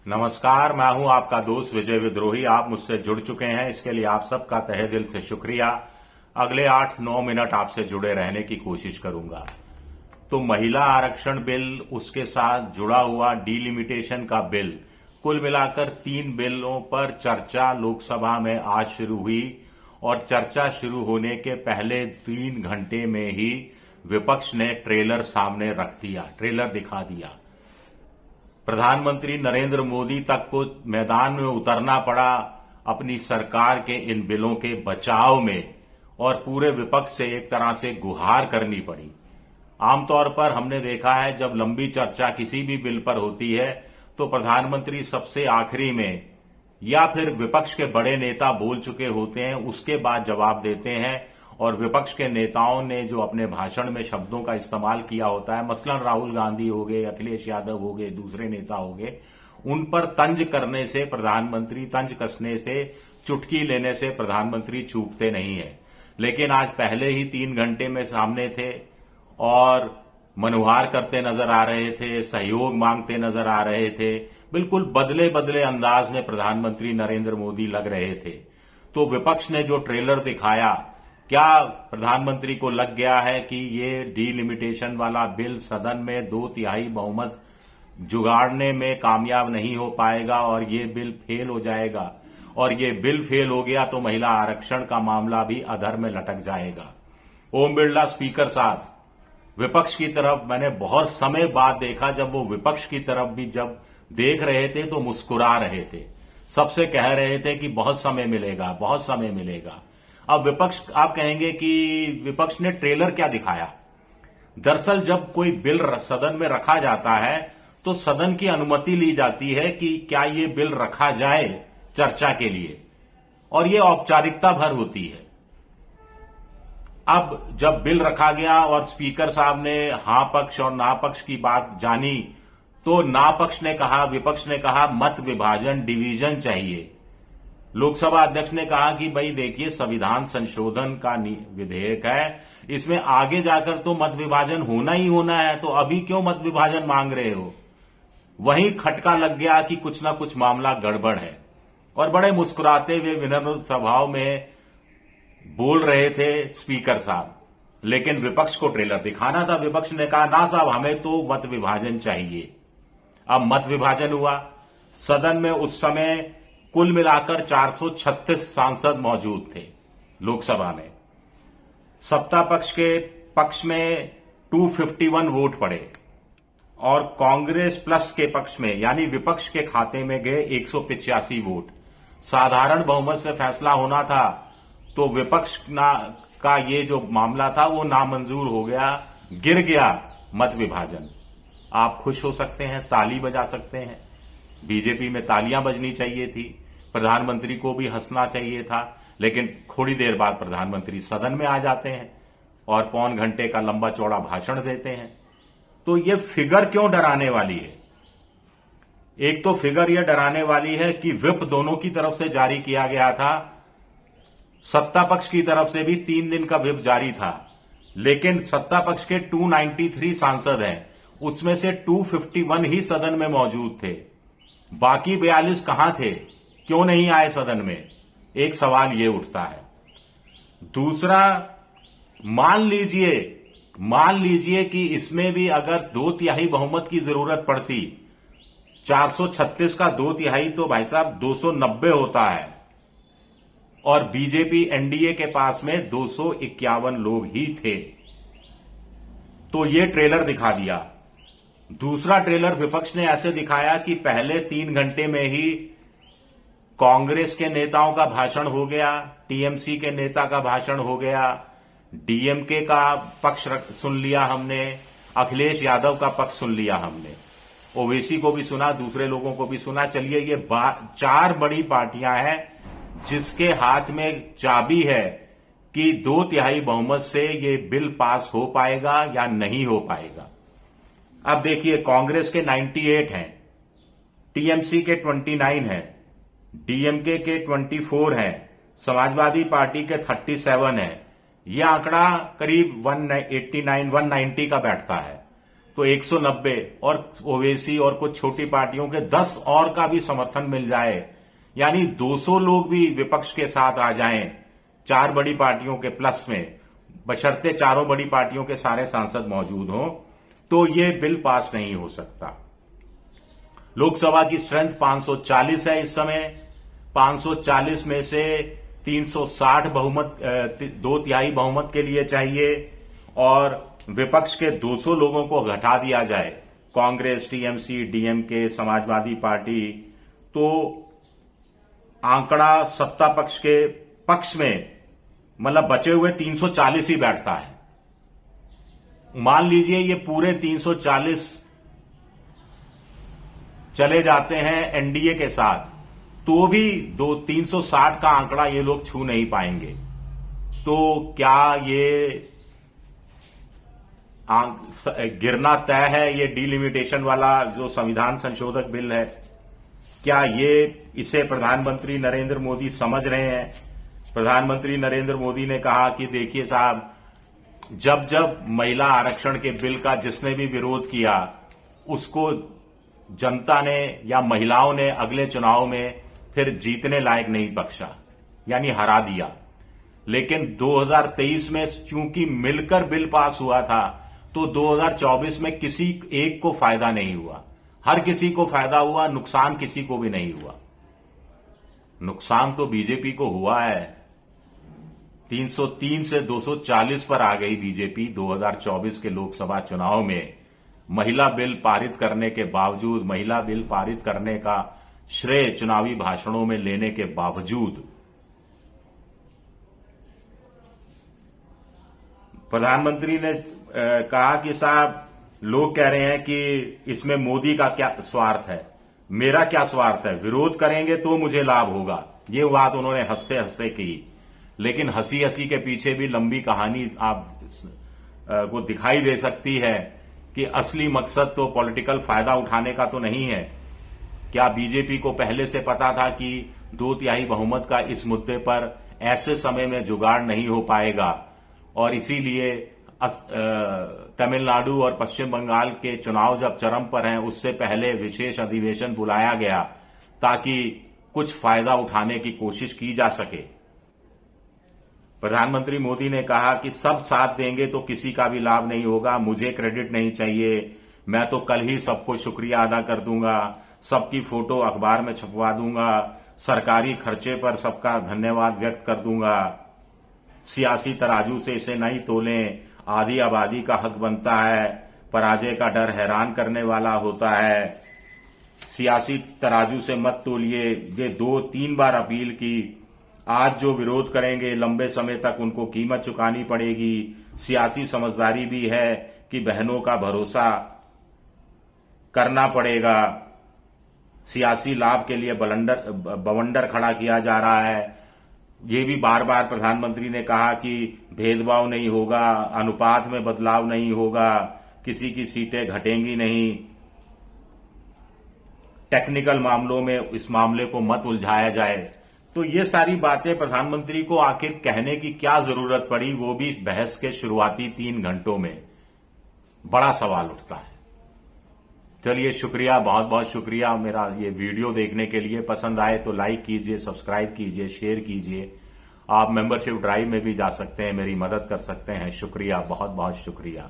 नमस्कार, मैं हूं आपका दोस्त विजय विद्रोही। आप मुझसे जुड़ चुके हैं, इसके लिए आप सबका तहे दिल से शुक्रिया। अगले 8-9 मिनट आपसे जुड़े रहने की कोशिश करूंगा। तो महिला आरक्षण बिल, उसके साथ जुड़ा हुआ डिलिमिटेशन का बिल, कुल मिलाकर 3 बिलों पर चर्चा लोकसभा में आज शुरू हुई और चर्चा शुरू होने के पहले 3 घंटे में ही विपक्ष ने ट्रेलर सामने रख दिया, ट्रेलर दिखा दिया। प्रधानमंत्री नरेंद्र मोदी तक को मैदान में उतरना पड़ा अपनी सरकार के इन बिलों के बचाव में और पूरे विपक्ष से एक तरह से गुहार करनी पड़ी। आमतौर पर हमने देखा है जब लंबी चर्चा किसी भी बिल पर होती है तो प्रधानमंत्री सबसे आखिरी में या फिर विपक्ष के बड़े नेता बोल चुके होते हैं, उसके बाद जवाब देते हैं और विपक्ष के नेताओं ने जो अपने भाषण में शब्दों का इस्तेमाल किया होता है, मसलन राहुल गांधी हो गए, अखिलेश यादव हो गए, दूसरे नेता हो गए, उन पर तंज करने से प्रधानमंत्री, तंज कसने से, चुटकी लेने से प्रधानमंत्री चूकते नहीं है। लेकिन आज पहले ही 3 घंटे में सामने थे और मनुहार करते नजर आ रहे थे, सहयोग मांगते नजर आ रहे थे, बिल्कुल बदले बदले अंदाज में प्रधानमंत्री नरेंद्र मोदी लग रहे थे। तो विपक्ष ने जो ट्रेलर दिखाया, क्या प्रधानमंत्री को लग गया है कि ये डिलिमिटेशन वाला बिल सदन में 2/3 बहुमत जुगाड़ने में कामयाब नहीं हो पाएगा और ये बिल फेल हो जाएगा, और ये बिल फेल हो गया तो महिला आरक्षण का मामला भी अधर में लटक जाएगा। ओम बिरला स्पीकर साहब, विपक्ष की तरफ मैंने बहुत समय बाद देखा, जब वो विपक्ष की तरफ भी जब देख रहे थे तो मुस्कुरा रहे थे, सबसे कह रहे थे कि बहुत समय मिलेगा, बहुत समय मिलेगा। अब विपक्ष, आप कहेंगे कि विपक्ष ने ट्रेलर क्या दिखाया? दरअसल जब कोई बिल सदन में रखा जाता है तो सदन की अनुमति ली जाती है कि क्या ये बिल रखा जाए चर्चा के लिए, और ये औपचारिकता भर होती है। अब जब बिल रखा गया और स्पीकर साहब ने हां पक्ष और ना पक्ष की बात जानी, तो ना पक्ष ने कहा, विपक्ष ने कहा मत विभाजन, डिवीजन चाहिए। लोकसभा अध्यक्ष ने कहा कि भाई देखिए, संविधान संशोधन का विधेयक है, इसमें आगे जाकर तो मत विभाजन होना ही होना है, तो अभी क्यों मत विभाजन मांग रहे हो? वहीं खटका लग गया कि कुछ ना कुछ मामला गड़बड़ है, और बड़े मुस्कुराते हुए विनम्र स्वभाव में बोल रहे थे स्पीकर साहब। लेकिन विपक्ष को ट्रेलर दिखाना था। विपक्ष ने कहा ना साहब, हमें तो मत विभाजन चाहिए। अब मत विभाजन हुआ। सदन में उस समय कुल मिलाकर 436 सांसद मौजूद थे लोकसभा में। सत्ता पक्ष के पक्ष में 251 वोट पड़े और कांग्रेस प्लस के पक्ष में यानी विपक्ष के खाते में गए 185 वोट। साधारण बहुमत से फैसला होना था, तो विपक्ष का ये जो मामला था वो नामंजूर हो गया, गिर गया मत विभाजन। आप खुश हो सकते हैं, ताली बजा सकते हैं। बीजेपी में तालियां बजनी चाहिए थी, प्रधानमंत्री को भी हंसना चाहिए था, लेकिन थोड़ी देर बाद प्रधानमंत्री सदन में आ जाते हैं और पौन घंटे का लंबा चौड़ा भाषण देते हैं। तो ये फिगर क्यों डराने वाली है? एक तो फिगर यह डराने वाली है कि व्हिप दोनों की तरफ से जारी किया गया था। सत्ता पक्ष की तरफ से भी 3 दिन का व्हिप जारी था, लेकिन सत्ता पक्ष के 293 सांसद हैं, उसमें से 251 ही सदन में मौजूद थे। बाकी 42 कहां थे, क्यों नहीं आए सदन में? एक सवाल यह उठता है। दूसरा, मान लीजिए कि इसमें भी अगर 2/3 बहुमत की जरूरत पड़ती, 436 का 2/3 तो भाई साहब 290 होता है, और बीजेपी एनडीए के पास में 251 लोग ही थे। तो ये ट्रेलर दिखा दिया। दूसरा ट्रेलर विपक्ष ने ऐसे दिखाया कि पहले 3 घंटे में ही कांग्रेस के नेताओं का भाषण हो गया, टीएमसी के नेता का भाषण हो गया, डीएमके का पक्ष सुन लिया हमने, अखिलेश यादव का पक्ष सुन लिया हमने, ओवैसी को भी सुना, दूसरे लोगों को भी सुना। चलिए, ये 4 बड़ी पार्टियां हैं जिसके हाथ में चाबी है कि 2/3 बहुमत से ये बिल पास हो पाएगा या नहीं हो पाएगा। अब देखिए, कांग्रेस के 98 हैं, टीएमसी के 29 हैं, डीएमके के 24 हैं, समाजवादी पार्टी के 37 हैं। यह आंकड़ा करीब 189-190 का बैठता है। तो 190 और ओवैसी और कुछ छोटी पार्टियों के 10 और का भी समर्थन मिल जाए, यानी 200 लोग भी विपक्ष के साथ आ जाएं 4 बड़ी पार्टियों के प्लस में, बशर्ते चारों बड़ी पार्टियों के सारे सांसद मौजूद हों, तो ये बिल पास नहीं हो सकता। लोकसभा की स्ट्रेंथ 540 है इस समय। 540 में से 360 बहुमत, 2/3 बहुमत के लिए चाहिए, और विपक्ष के 200 लोगों को घटा दिया जाए, Congress, TMC, DMK, Samajwadi party, तो आंकड़ा सत्ता पक्ष के पक्ष में मतलब बचे हुए 340 ही बैठता है। मान लीजिए ये पूरे 340 चले जाते हैं एनडीए के साथ, तो भी 360 का आंकड़ा ये लोग छू नहीं पाएंगे। तो क्या ये गिरना तय है, ये डिलिमिटेशन वाला जो संविधान संशोधक बिल है? क्या इसे प्रधानमंत्री नरेंद्र मोदी समझ रहे हैं? प्रधानमंत्री नरेंद्र मोदी ने कहा कि देखिए साहब, जब जब महिला आरक्षण के बिल का जिसने भी विरोध किया, उसको जनता ने या महिलाओं ने अगले चुनाव में फिर जीतने लायक नहीं बख्शा, यानी हरा दिया। लेकिन 2023 में चूंकि मिलकर बिल पास हुआ था, तो 2024 में किसी एक को फायदा नहीं हुआ। हर किसी को फायदा हुआ, नुकसान किसी को भी नहीं हुआ। नुकसान तो बीजेपी को हुआ है। 303 से 240 पर आ गई बीजेपी 2024 के लोकसभा चुनाव में। महिला बिल पारित करने के बावजूद, महिला बिल पारित करने का श्रेय चुनावी भाषणों में लेने के बावजूद, प्रधानमंत्री ने कहा कि साहब, लोग कह रहे हैं कि इसमें मोदी का क्या स्वार्थ है, मेरा क्या स्वार्थ है, विरोध करेंगे तो मुझे लाभ होगा। ये बात उन्होंने हंसते हंसते की, लेकिन हंसी हंसी के पीछे भी लंबी कहानी आप को दिखाई दे सकती है कि असली मकसद तो पॉलिटिकल फायदा उठाने का तो नहीं है। क्या बीजेपी को पहले से पता था कि 2/3 बहुमत का इस मुद्दे पर ऐसे समय में जुगाड़ नहीं हो पाएगा, और इसीलिए तमिलनाडु और पश्चिम बंगाल के चुनाव जब चरम पर हैं, उससे पहले विशेष अधिवेशन बुलाया गया ताकि कुछ फायदा उठाने की कोशिश की जा सके। प्रधानमंत्री मोदी ने कहा कि सब साथ देंगे तो किसी का भी लाभ नहीं होगा, मुझे क्रेडिट नहीं चाहिए, मैं तो कल ही सबको शुक्रिया अदा कर दूंगा, सबकी फोटो अखबार में छपवा दूंगा, सरकारी खर्चे पर सबका धन्यवाद व्यक्त कर दूंगा, सियासी तराजू से इसे नहीं तोलें, आधी आबादी का हक बनता है, पराजय का डर हैरान करने वाला होता है, सियासी तराजू से मत तोलिए। ये 2-3 बार अपील की। आज जो विरोध करेंगे लंबे समय तक उनको कीमत चुकानी पड़ेगी। सियासी समझदारी भी है कि बहनों का भरोसा करना पड़ेगा। सियासी लाभ के लिए बवंडर खड़ा किया जा रहा है। ये भी बार बार प्रधानमंत्री ने कहा कि भेदभाव नहीं होगा, अनुपात में बदलाव नहीं होगा, किसी की सीटें घटेंगी नहीं, टेक्निकल मामलों में इस मामले को मत उलझाया जाए। तो ये सारी बातें प्रधानमंत्री को आखिर कहने की क्या जरूरत पड़ी, वो भी बहस के शुरुआती 3 घंटों में? बड़ा सवाल उठता है। चलिए, शुक्रिया, बहुत बहुत शुक्रिया मेरा ये वीडियो देखने के लिए। पसंद आए तो लाइक कीजिए, सब्सक्राइब कीजिए, शेयर कीजिए। आप मेंबरशिप ड्राइव में भी जा सकते हैं, मेरी मदद कर सकते हैं। शुक्रिया, बहुत बहुत शुक्रिया।